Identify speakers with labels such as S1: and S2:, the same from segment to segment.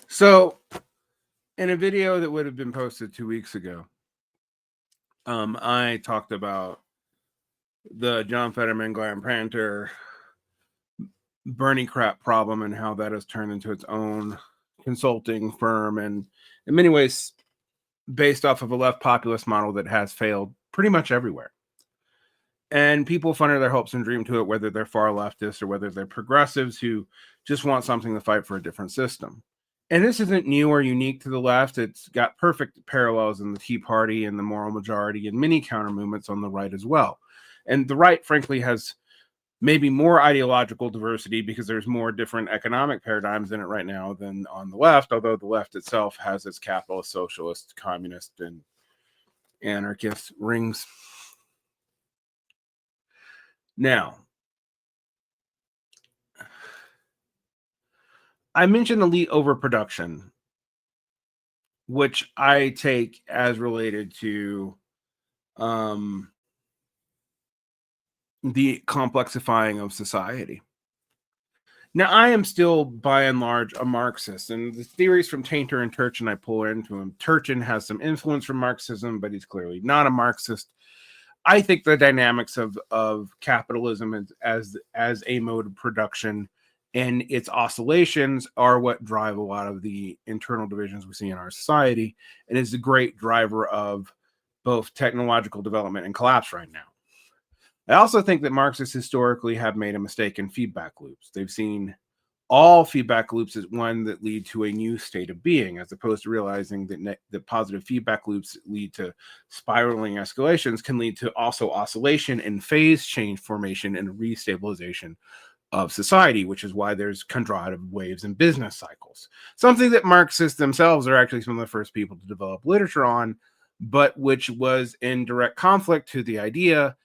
S1: So, in a video that would have been posted 2 weeks ago, I talked about the John Fetterman, Graham Pranter, Bernie crap problem and how that has turned into its own consulting firm, and in many ways, based off of a left populist model that has failed pretty much everywhere. And people funnel their hopes and dream to it, whether they're far leftists or whether they're progressives who just want something to fight for a different system. And this isn't new or unique to the left. It's got perfect parallels in the Tea Party and the moral majority and many counter movements on the right as well. And the right, frankly, has maybe more ideological diversity because there's more different economic paradigms in it right now than on the left, although the left itself has its capitalist, socialist, communist, and anarchist rings. Now, I mentioned elite overproduction, which I take as related to the complexifying of society. Now, I am still, by and large, a Marxist, and the theories from Tainter and Turchin I pull into him. Turchin has some influence from Marxism, but he's clearly not a Marxist. I think the dynamics of capitalism as a mode of production and its oscillations are what drive a lot of the internal divisions we see in our society, and is the great driver of both technological development and collapse right now. I also think that Marxists historically have made a mistake in feedback loops. They've seen all feedback loops as one that lead to a new state of being, as opposed to realizing that positive feedback loops that lead to spiraling escalations can lead to also oscillation and phase change formation and restabilization of society, which is why there's chondritive waves in business cycles. Something that Marxists themselves are actually some of the first people to develop literature on, but which was in direct conflict to the idea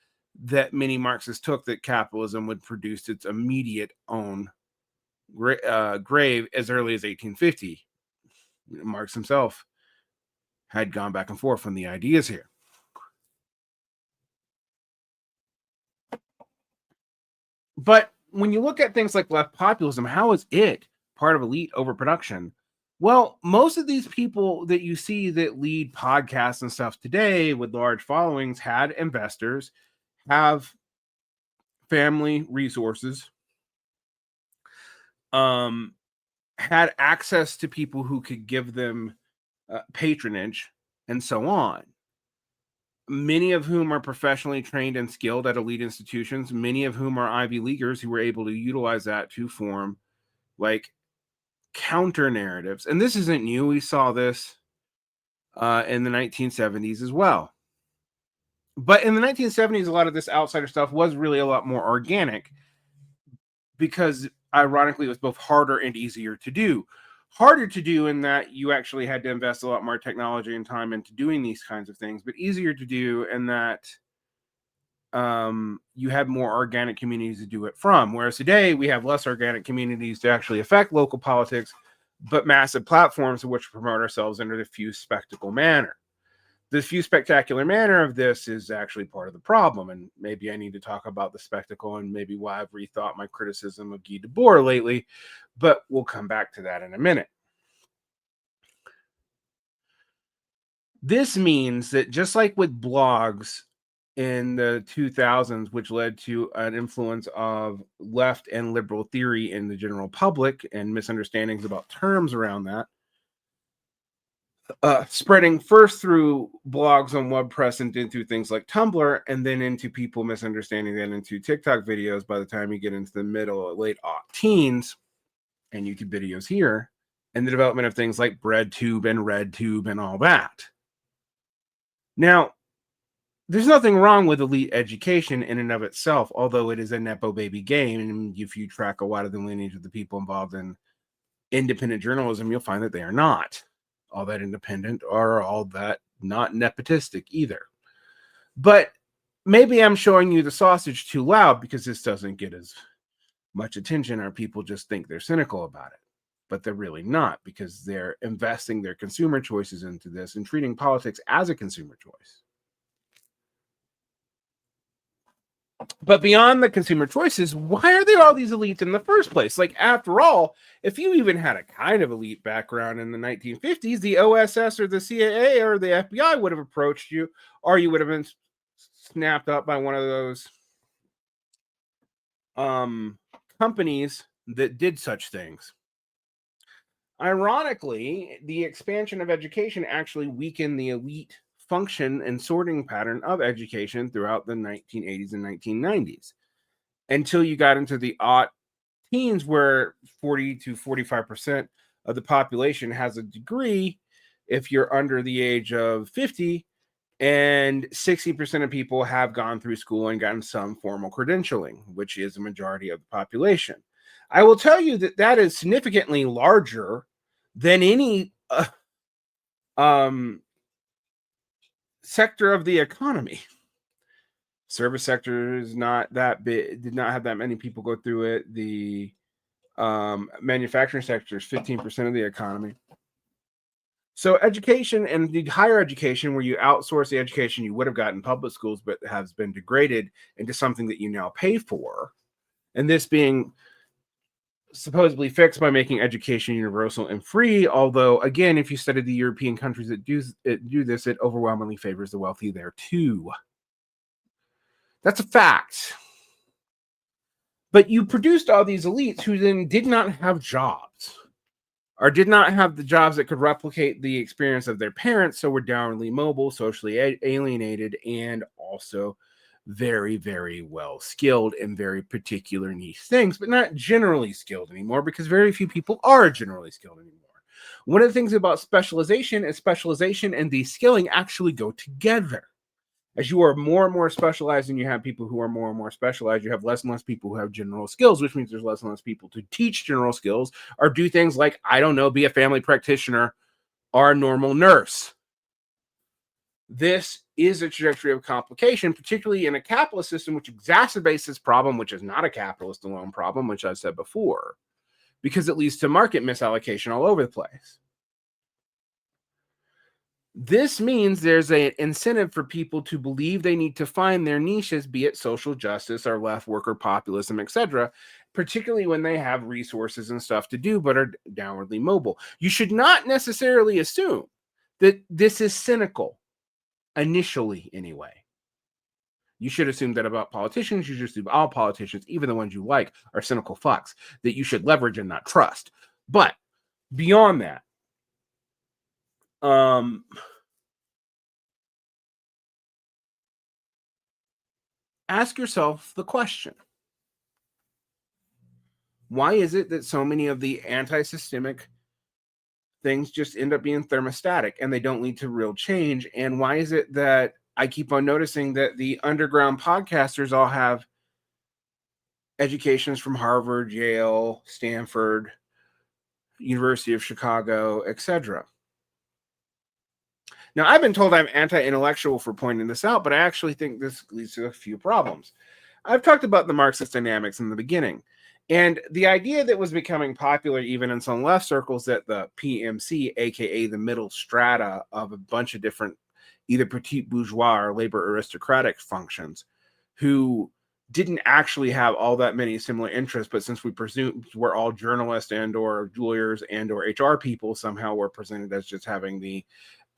S1: that many Marxists took that capitalism would produce its immediate own grave as early as 1850. Marx himself had gone back and forth on the ideas here. But when you look at things like left populism, how is it part of elite overproduction? Well, most of these people that you see that lead podcasts and stuff today with large followings had investors, have family resources, had access to people who could give them patronage, and so on. Many of whom are professionally trained and skilled at elite institutions, many of whom are Ivy Leaguers who were able to utilize that to form like counter narratives. And this isn't new. We saw this in the 1970s as well. But in the 1970s, a lot of this outsider stuff was really a lot more organic because, ironically, it was both harder and easier to do. Harder to do in that you actually had to invest a lot more technology and time into doing these kinds of things, but easier to do in that you had more organic communities to do it from. Whereas today we have less organic communities to actually affect local politics, but massive platforms in which we promote ourselves in a diffuse spectacle manner. The diffuse spectacular manner of this is actually part of the problem, and maybe I need to talk about the spectacle and maybe why I've rethought my criticism of Guy Debord lately, but we'll come back to that in a minute. This means that just like with blogs in the 2000s, which led to an influence of left and liberal theory in the general public and misunderstandings about terms around that, spreading first through blogs on WordPress and then through things like Tumblr, and then into people misunderstanding that into TikTok videos by the time you get into the middle or late teens and YouTube videos here, and the development of things like BreadTube and RedTube and all that. Now, there's nothing wrong with elite education in and of itself, although it is a Nepo baby game. And if you track a lot of the lineage of the people involved in independent journalism, you'll find that they are not all that independent or all that not nepotistic either. But maybe I'm showing you the sausage too loud because this doesn't get as much attention, or people just think they're cynical about it. But they're really not, because they're investing their consumer choices into this and treating politics as a consumer choice. But beyond the consumer choices, why are there all these elites in the first place? Like, after all, if you even had a kind of elite background in the 1950s, the OSS or the CIA or the FBI would have approached you, or you would have been snapped up by one of those companies that did such things. Ironically, the expansion of education actually weakened the elite function and sorting pattern of education throughout the 1980s and 1990s until you got into the teens, where 40 to 45% of the population has a degree if you're under the age of 50, and 60% of people have gone through school and gotten some formal credentialing, which is the majority of the population. I will tell you that that is significantly larger than any sector of the economy. Service sector is not that big, did not have that many people go through it. The manufacturing sector is 15% of the economy. So education and the higher education, where you outsource the education you would have gotten in public schools, but has been degraded into something that you now pay for, and this being supposedly fixed by making education universal and free. Although, again, if you study the European countries that do this, it overwhelmingly favors the wealthy there too. That's a fact. But you produced all these elites who then did not have jobs, or did not have the jobs that could replicate the experience of their parents, so were downwardly mobile, socially alienated, and also very, very well skilled in very particular niche things, but not generally skilled anymore, because very few people are generally skilled anymore. One of the things about specialization is specialization and de-skilling actually go together. As you are more and more specialized and you have people who are more and more specialized, you have less and less people who have general skills, which means there's less and less people to teach general skills or do things like, I don't know, be a family practitioner or a normal nurse. This is a trajectory of complication, particularly in a capitalist system, which exacerbates this problem, which is not a capitalist alone problem, which I've said before, because it leads to market misallocation all over the place. This means there's an incentive for people to believe they need to find their niches, be it social justice or left worker populism, etc., particularly when they have resources and stuff to do but are downwardly mobile. You should not necessarily assume that this is cynical, initially anyway. You should assume that about politicians. You should assume all politicians, even the ones you like, are cynical fucks that you should leverage and not trust. But beyond that, ask yourself the question: why is it that so many of the anti-systemic things just end up being thermostatic and they don't lead to real change? And why is it that I keep on noticing that the underground podcasters all have educations from Harvard, Yale, Stanford, University of Chicago, etc.? Now, I've been told I'm anti-intellectual for pointing this out, but I actually think this leads to a few problems. I've talked about the Marxist dynamics in the beginning, and the idea that was becoming popular even in some left circles, that the PMC, aka the middle strata of a bunch of different either petit bourgeois or labor aristocratic functions, who didn't actually have all that many similar interests, but since we presume we're all journalists and or lawyers and or HR people, somehow we're presented as just having the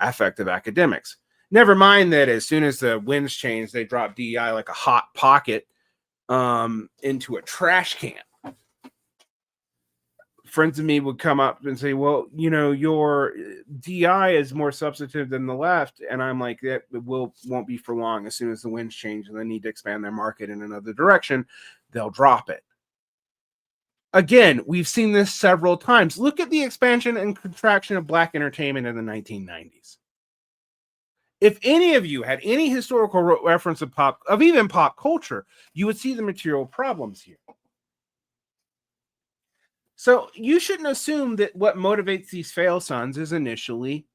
S1: affect of academics. Never mind that as soon as the winds change, they drop DEI like a hot pocket into a trash can. Friends of me would come up and say, well, you know, your DEI is more substantive than the left. And I'm like, that won't be for long. As soon as the winds change and they need to expand their market in another direction, they'll drop it. Again, we've seen this several times. Look at the expansion and contraction of Black entertainment in the 1990s. If any of you had any historical reference of even pop culture, you would see the material problems here. So you shouldn't assume that what motivates these fail sons is initially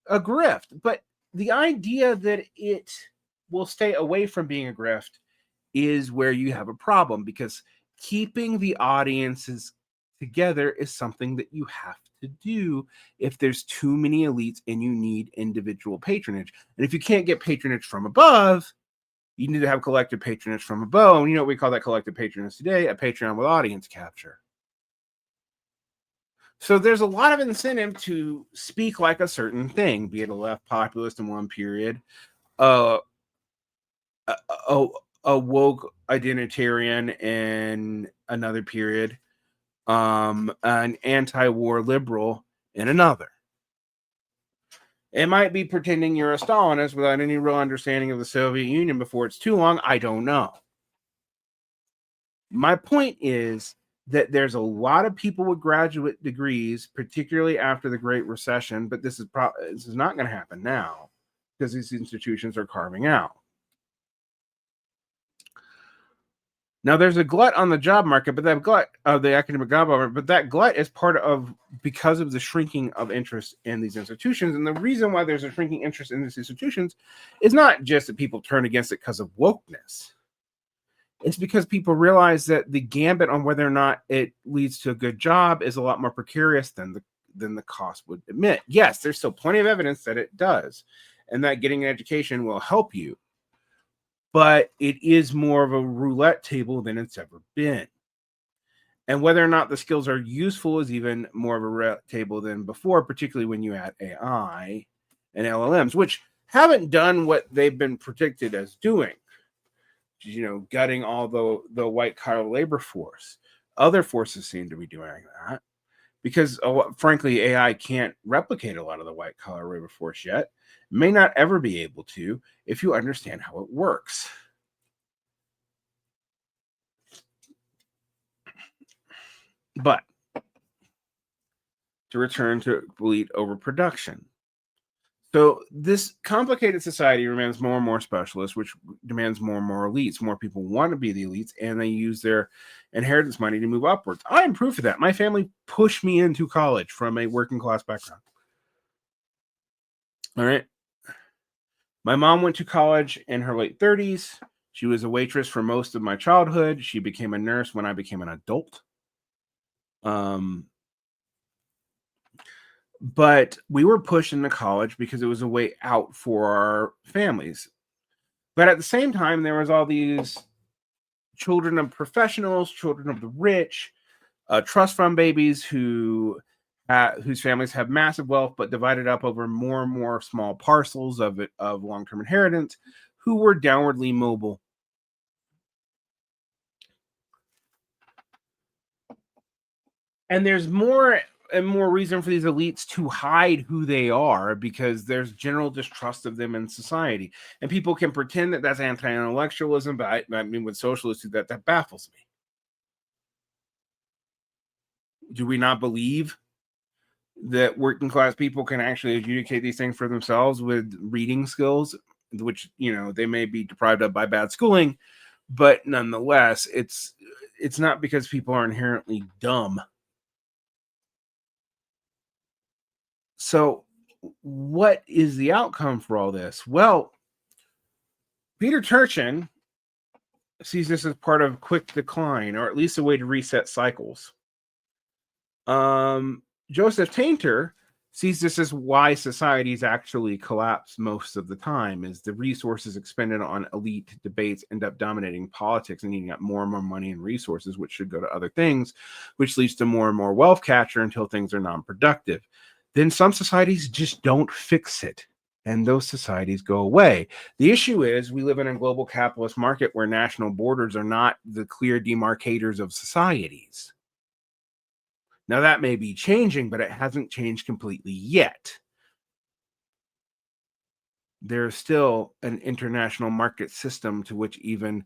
S1: a grift, but the idea that it will stay away from being a grift is where you have a problem, because keeping the audiences together is something that you have to do if there's too many elites and you need individual patronage. And if you can't get patronage from above, You need to have collective patronage from above. And you know what we call that collective patronage today? A Patreon with audience capture. So there's a lot of incentive to speak like a certain thing, be it a left populist in one period, uh, a, a, a woke identitarian in another period, an anti-war liberal in another. It might be pretending you're a Stalinist without any real understanding of the Soviet Union before it's too long. I don't know. My point is that there's a lot of people with graduate degrees, particularly after the Great Recession, but this is not going to happen now because these institutions are carving out. Now, there's a glut on the job market, but that glut of the academic job market, but that glut is part of because of the shrinking of interest in these institutions. And the reason why there's a shrinking interest in these institutions is not just that people turn against it because of wokeness. It's because people realize that the gambit on whether or not it leads to a good job is a lot more precarious than the cost would admit. Yes, there's still plenty of evidence that it does, and that getting an education will help you. But it is more of a roulette table than it's ever been. And whether or not the skills are useful is even more of a roulette table than before, particularly when you add AI and LLMs, which haven't done what they've been predicted as doing. You know, gutting all the white collar labor force. Other forces seem to be doing that because, frankly, AI can't replicate a lot of the white collar labor force yet. May not ever be able to if you understand how it works. But to return to elite overproduction. So this complicated society demands more and more specialists, which demands more and more elites. More people want to be the elites, and they use their inheritance money to move upwards. I am proof of that. My family pushed me into college from a working class background. All right. My mom went to college in her late 30s. She was a waitress for most of my childhood. She became a nurse when I became an adult. But we were pushed into college because it was a way out for our families. But at the same time, there was all these children of professionals, children of the rich, trust fund babies whose families have massive wealth, but divided up over more and more small parcels of long-term inheritance, who were downwardly mobile. And there's more and more reason for these elites to hide who they are because there's general distrust of them in society. And people can pretend that that's anti-intellectualism, but I mean, with socialists do that baffles me. Do we not believe that working class people can actually adjudicate these things for themselves with reading skills, which, you know, they may be deprived of by bad schooling, but nonetheless, it's not because people are inherently dumb. So what is the outcome for all this? Well, Peter Turchin sees this as part of quick decline, or at least a way to reset cycles. Joseph Tainter sees this as why societies actually collapse most of the time, is the resources expended on elite debates end up dominating politics and eating up more and more money and resources, which should go to other things, which leads to more and more wealth capture until things are non-productive. Then some societies just don't fix it, and those societies go away. The issue is we live in a global capitalist market where national borders are not the clear demarcators of societies. Now, that may be changing, but it hasn't changed completely yet. There's still an international market system to which even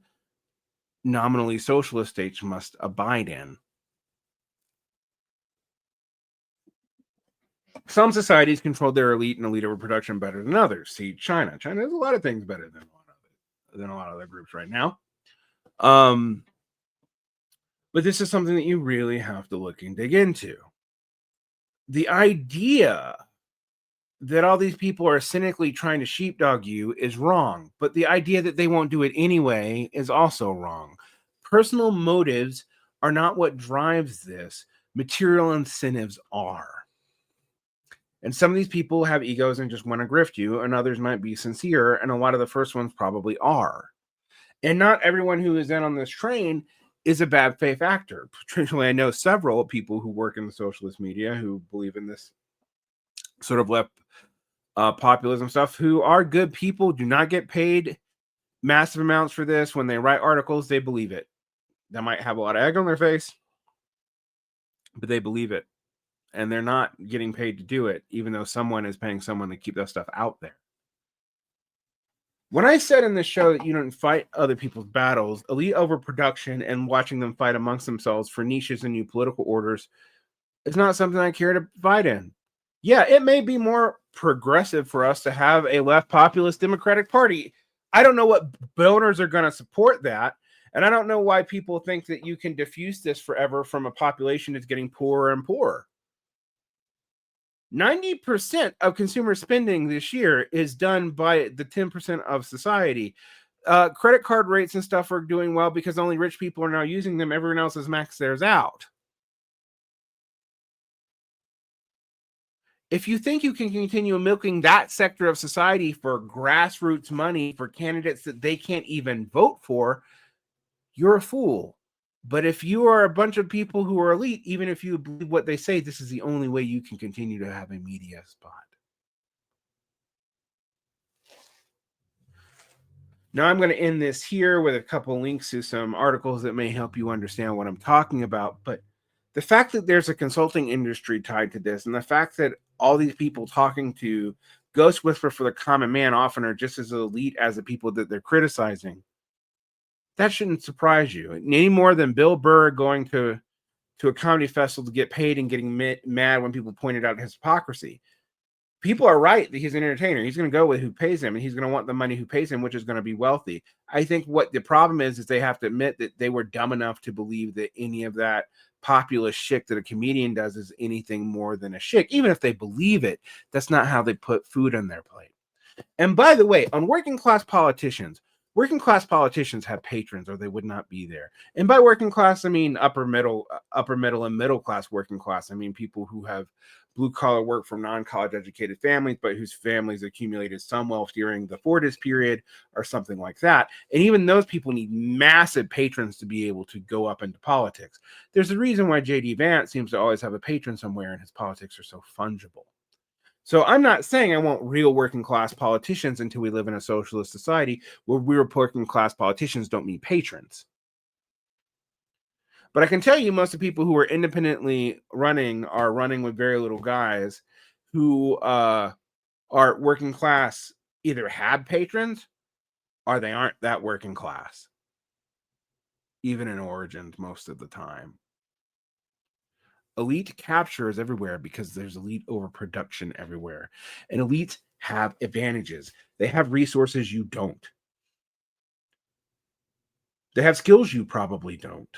S1: nominally socialist states must abide in. Some societies control their elite and elite overproduction better than others. See, China. China does a lot of things better than a lot of other groups right now. But this is something that you really have to look and dig into. The idea that all these people are cynically trying to sheepdog you is wrong, but the idea that they won't do it anyway is also wrong. Personal motives are not what drives this. Material incentives are. And some of these people have egos and just want to grift you, and others might be sincere, and a lot of the first ones probably are. And not everyone who is in on this train is a bad faith actor. Traditionally, I know several people who work in the socialist media who believe in this sort of left populism stuff, who are good people, do not get paid massive amounts for this. When they write articles, they believe it. They might have a lot of egg on their face, but they believe it. And they're not getting paid to do it, even though someone is paying someone to keep that stuff out there. When I said in this show that you don't fight other people's battles, elite overproduction and watching them fight amongst themselves for niches and new political orders is not something I care to fight in. Yeah, it may be more progressive for us to have a left populist Democratic Party. I don't know what voters are going to support that. And I don't know why people think that you can diffuse this forever from a population that's getting poorer and poorer. 90% of consumer spending this year is done by the 10% of society. Credit card rates and stuff are doing well because only rich people are now using them. Everyone else has maxed theirs out. If you think you can continue milking that sector of society for grassroots money for candidates that they can't even vote for, you're a fool. But if you are a bunch of people who are elite, even if you believe what they say, this is the only way you can continue to have a media spot. Now, I'm going to end this here with a couple links to some articles that may help you understand what I'm talking about. But the fact that there's a consulting industry tied to this, and the fact that all these people talking to Ghost Whisperer for the common man often are just as elite as the people that they're criticizing, that shouldn't surprise you any more than Bill Burr going to a comedy festival to get paid and getting mad when people pointed out his hypocrisy. People are right that he's an entertainer. He's going to go with who pays him, and he's going to want the money who pays him, which is going to be wealthy. I think what the problem is they have to admit that they were dumb enough to believe that any of that populist shtick that a comedian does is anything more than a shtick. Even if they believe it, that's not how they put food on their plate. And by the way, on working class politicians have patrons or they would not be there. And by working class, I mean upper middle and middle class working class. I mean people who have blue collar work from non-college educated families, but whose families accumulated some wealth during the Fordist period or something like that. And even those people need massive patrons to be able to go up into politics. There's a reason why J.D. Vance seems to always have a patron somewhere and his politics are so fungible. So I'm not saying I want real working class politicians until we live in a socialist society where real working class politicians don't need patrons. But I can tell you most of the people who are independently running are running with very little guys who are working class, either have patrons or they aren't that working class, even in origins most of the time. Elite capture is everywhere because there's elite overproduction everywhere. And elites have advantages. They have resources you don't. They have skills you probably don't.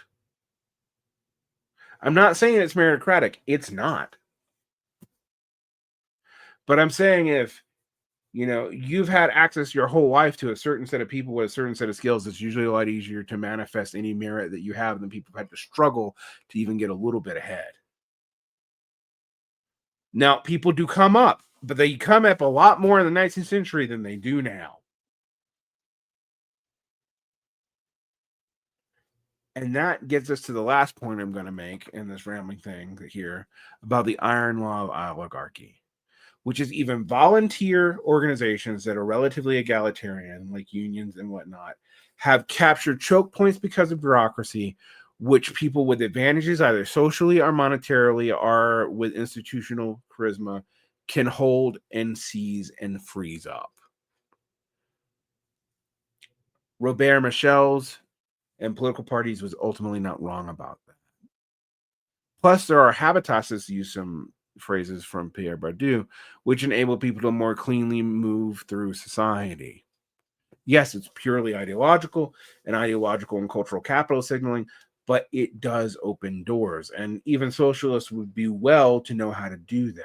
S1: I'm not saying it's meritocratic. It's not. But I'm saying if you've had access your whole life to a certain set of people with a certain set of skills, it's usually a lot easier to manifest any merit that you have than people who had to struggle to even get a little bit ahead. Now, people do come up, but they come up a lot more in the 19th century than they do now. And that gets us to the last point I'm going to make in this rambling thing here about the iron law of oligarchy, which is even volunteer organizations that are relatively egalitarian, like unions and whatnot, have captured choke points because of bureaucracy, which people with advantages, either socially or monetarily, or with institutional charisma, can hold and seize and freeze up. Robert Michel's and political parties was ultimately not wrong about that. Plus, there are habitases, to use some phrases from Pierre Bardou, which enable people to more cleanly move through society. Yes, it's purely ideological and cultural capital signaling, but it does open doors. And even socialists would be well to know how to do that.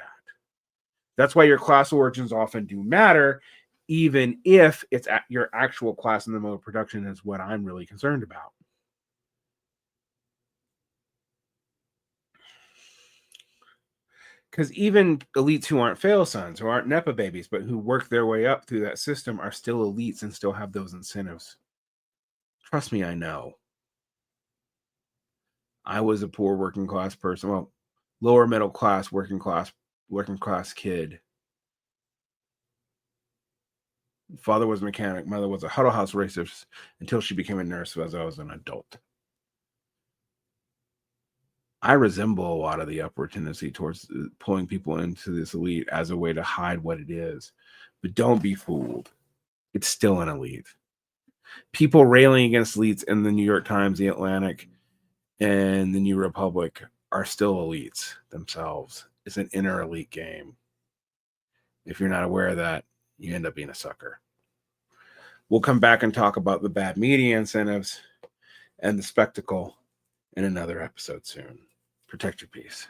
S1: That's why your class origins often do matter, even if it's your actual class in the mode of production is what I'm really concerned about. Because even elites who aren't fail sons, who aren't Nepa babies, but who work their way up through that system are still elites and still have those incentives. Trust me, I know. I was a poor working class person. Well, lower middle class, working class kid. Father was a mechanic. Mother was a Huddle House racist until she became a nurse as I was an adult. I resemble a lot of the upward tendency towards pulling people into this elite as a way to hide what it is. But don't be fooled. It's still an elite. People railing against elites in the New York Times, the Atlantic, and the New Republic are still elites themselves. It's an inner elite game. If you're not aware of that, you end up being a sucker. We'll come back and talk about the bad media incentives and the spectacle in another episode soon. Protect your peace.